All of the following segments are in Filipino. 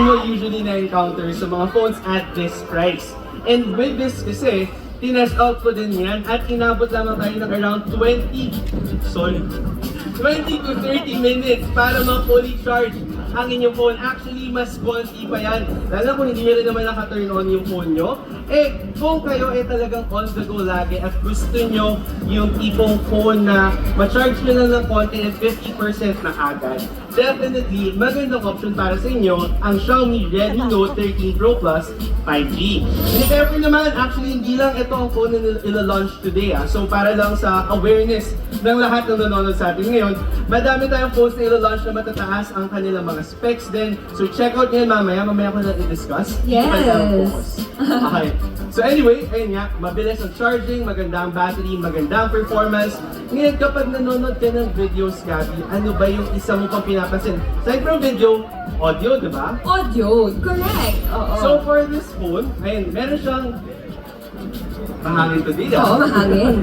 mo usually na-encounter sa mga phones at this price. And with this kasi, tinest out ko din yan at inabot lamang tayo ng around 20 to 30 minutes para ma-fully charge ang inyong phone. Actually, mas konti pa yan. Lalo kung hindi nyo rin naman naka-turn on yung phone nyo. Kung kayo talagang on the go lagi at gusto nyo yung tipong phone na ma-charge nyo lang ng konti at 50% na agad, definitely, magandang option para sa inyo ang Xiaomi Redmi Note 13 Pro Plus 5G. And if ever naman, actually hindi lang ito ang phone na ila-launch today. So para lang sa awareness ng lahat ng nanonood sa atin ngayon, madami tayong phones na ila-launch na matataas ang kanilang mga specs din. So check out nyo mamaya ko na i-discuss. Yes! Okay. So anyway, ayun nga, mabilis ang charging, maganda ang battery, maganda ang performance. Ngayon kapag nanonood ka ng videos, Gabbi, ano ba yung isa mo pang pinapansin? Aside from video, audio, di ba? Audio, correct. Oo. So for this phone, ayun, meron siyang mahangin to dito. Oo, mahangin.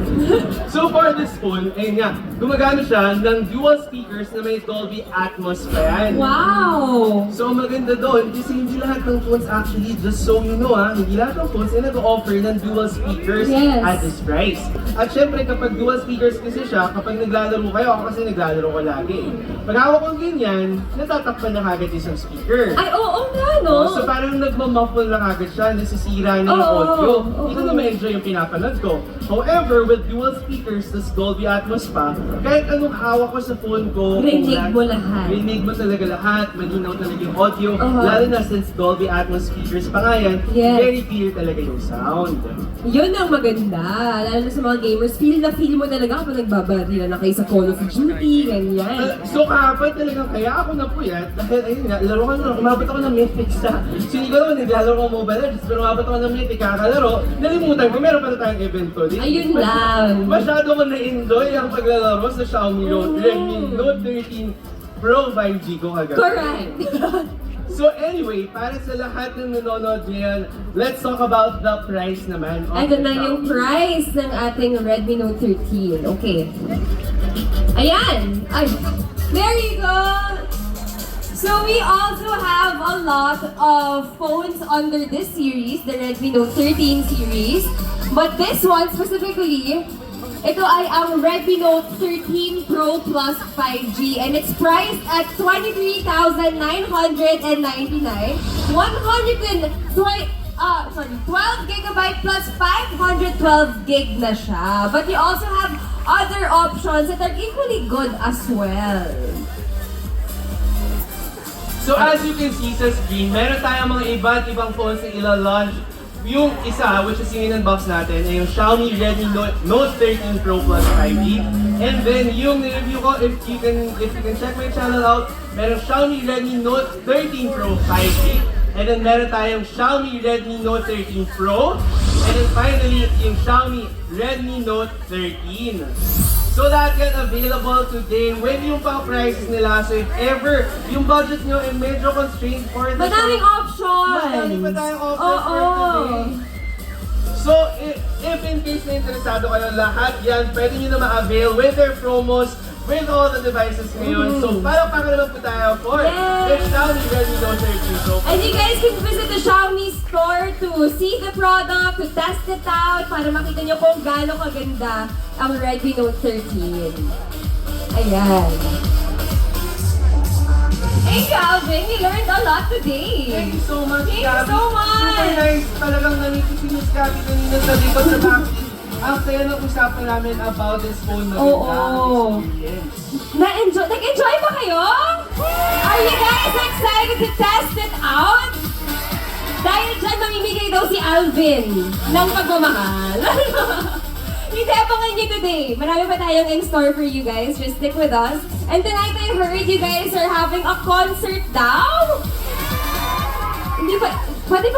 So for this phone, ayun nga, gumagana siya ng dual speakers na may Dolby Atmos pa yan. Wow! So maganda doon, kasi hindi lahat ng phones actually, just so you know hindi lahat ng phones ay nag-offer ng dual speakers at this price. At syempre kapag dual speakers kasi siya, kapag naglalaro kayo, ako kasi naglalaro ko lagi. Pag hawak ko ganyan, natatakpan na kagad isang speaker. Ay, oo nga, no? So parang nagmamuffle na kagad siya, nasisira na yung audio. Hindi ko na ma-enjoy yung pinapanood ko. However, with dual speakers, tas Dolby Atmos pa, kahit anong hawak ko sa phone ko, rinig mo lahat. Rinig mo talaga lahat, malinaw talaga yung audio. Lalo na since Dolby Atmos speakers pa nga yan, very clear talaga yung sound. Yun ang maganda. Lalo na sa mga gamers, feel mo talaga kapag nagbabarila na kayo sa Call of Duty, ganyan. So kahapon talagang kaya ako napuyat dahil ayun nga, laro ko na, umabot ako ng Mythic sa. So hindi ko naman naglalaro ko Mobile Legends, pero umabot ako ng Mythic, kakalaro. Nalimutan ko, meron pa na tayong event to. Ayun lang. Masyado ko na-enjoy ang paglalaro sa Xiaomi Redmi Note 13 Pro 5G ko agad. Correct. So anyway, para sa lahat ng nanonood ngayon, let's talk about the price naman. Ito na yung price ng ating Redmi Note 13. Okay. Ayan! Ay, there you go! So we also have a lot of phones under this series, the Redmi Note 13 series. But this one specifically, ito ay ang Redmi Note 13 Pro Plus 5G and it's priced at 23,999. 12 gigabyte plus 512 gig na siya. But you also have other options that are equally good as well. So as you can see sa screen, meron tayong mga iba't ibang phones na ila-launch. Yung isa, which is yung in-unbox natin, ay yung Xiaomi Redmi Note 13 Pro Plus 5G. And then yung review ko, if you can check my channel out, meron Xiaomi Redmi Note 13 Pro 5G. And then meron tayong Xiaomi Redmi Note 13 Pro. And then finally, yung Xiaomi Redmi Note 13. So that yan available today with yung pang prices nila. So if ever yung budget nyo ay medyo constrained for the madaming options! Madaming pa tayong options for today. So if in case na interesado kayo, lahat yan pwede nyo na ma-avail with their promos with all the devices ngayon. So parang naman po tayo for the Xiaomi Redmi Note 13 Pro. And you guys can visit the Xiaomi store to see the product, to test it out, para makita nyo kung gaano kaganda ang Redmi Note 13. Ayan. Hey Alvin, you learned a lot today. Thank you so much, Thank you Gabbi. so much. Super nice. Talagang naniti si Miss Gabbi kanina sa likod sa backseat. Ang saya ng usapan namin about this phone na experience. Nag-enjoy ba kayo? Are you guys excited to test it out? Dahil dyan mamimigay daw si Alvin ng pagmamahal. Hindi, abangan nyo today. Marami pa tayong in store for you guys. Just stick with us. And tonight I heard you guys are having a concert daw? Hindi ba? Pwede ba